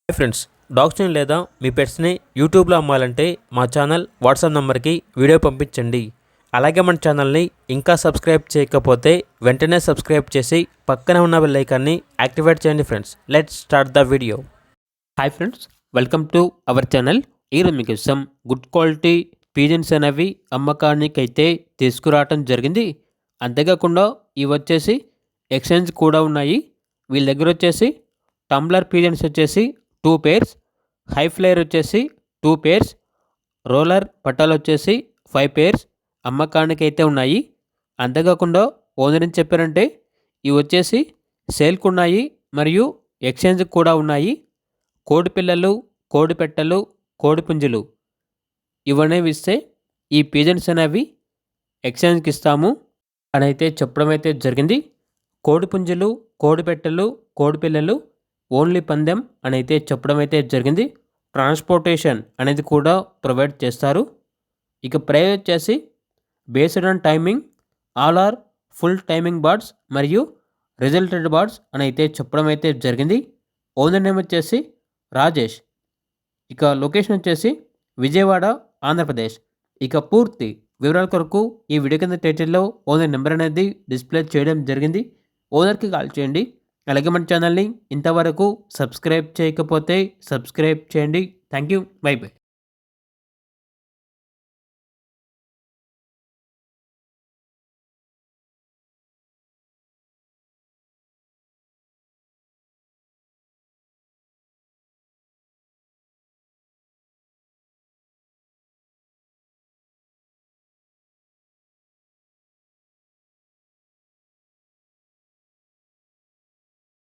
Hi friends, డాగ్స్ని లేదా మీ పెట్స్ని యూట్యూబ్లో అమ్మాలంటే మా ఛానల్ వాట్సాప్ నెంబర్కి వీడియో పంపించండి. అలాగే మన ఛానల్ని ఇంకా సబ్స్క్రైబ్ చేయకపోతే వెంటనే సబ్స్క్రైబ్ చేసి పక్కనే ఉన్న బెల్ ఐకాన్ని యాక్టివేట్ చేయండి. Friends, let's start the video. Hi friends, welcome to our channel. ఈరోజు మీకు ఇష్టం గుడ్ క్వాలిటీ పీజన్స్ అనేవి అమ్మకానికి అయితే తీసుకురావటం జరిగింది. అంతేకాకుండా ఇవి వచ్చేసి ఎక్స్చేంజ్ కూడా ఉన్నాయి. వీళ్ళ దగ్గర వచ్చేసి టంబ్లర్ పీజన్స్ వచ్చేసి 2 pairs, హై ఫ్లేయర్ వచ్చేసి 2 pairs, రోలర్ పట్టాలు వచ్చేసి 5 pairs అమ్మకానికి అయితే ఉన్నాయి. అంతేకాకుండా ఓనర్ ఏం చెప్పారంటే ఇవి వచ్చేసి సేల్కు ఉన్నాయి మరియు ఎక్స్చేంజ్కి కూడా ఉన్నాయి. కోడి పిల్లలు, కోడి పెట్టలు, కోడి పుంజులు ఇవనేవి ఇస్తే ఈ పీజన్స్ అనేవి ఎక్స్చేంజ్కి ఇస్తాము అని అయితే చెప్పడం అయితే జరిగింది. కోడి పుంజులు, కోడి పెట్టలు, కోడి పిల్లలు ఓన్లీ పందెం అని అయితే చెప్పడం అయితే జరిగింది. ట్రాన్స్పోర్టేషన్ అనేది కూడా ప్రొవైడ్ చేస్తారు. ఇక ప్రైస్ వచ్చేసి based on timing, all or full timing birds మరియు రిజల్టెడ్ బర్డ్స్ అని అయితే చెప్పడం అయితే జరిగింది. ఓనర్ నేమ్ వచ్చేసి రాజేష్. ఇక లొకేషన్ వచ్చేసి విజయవాడ, ఆంధ్రప్రదేశ్. ఇక పూర్తి వివరాల కొరకు ఈ వీడియో కింద టైటిల్లో ఓనర్ నెంబర్ అనేది డిస్ప్లే చేయడం జరిగింది. ఓనర్కి కాల్ చేయండి. అలాగే మన ఛానల్ని ఇంతవరకు సబ్స్క్రైబ్ చేయకపోతే సబ్స్క్రైబ్ చేయండి. Thank you. By by.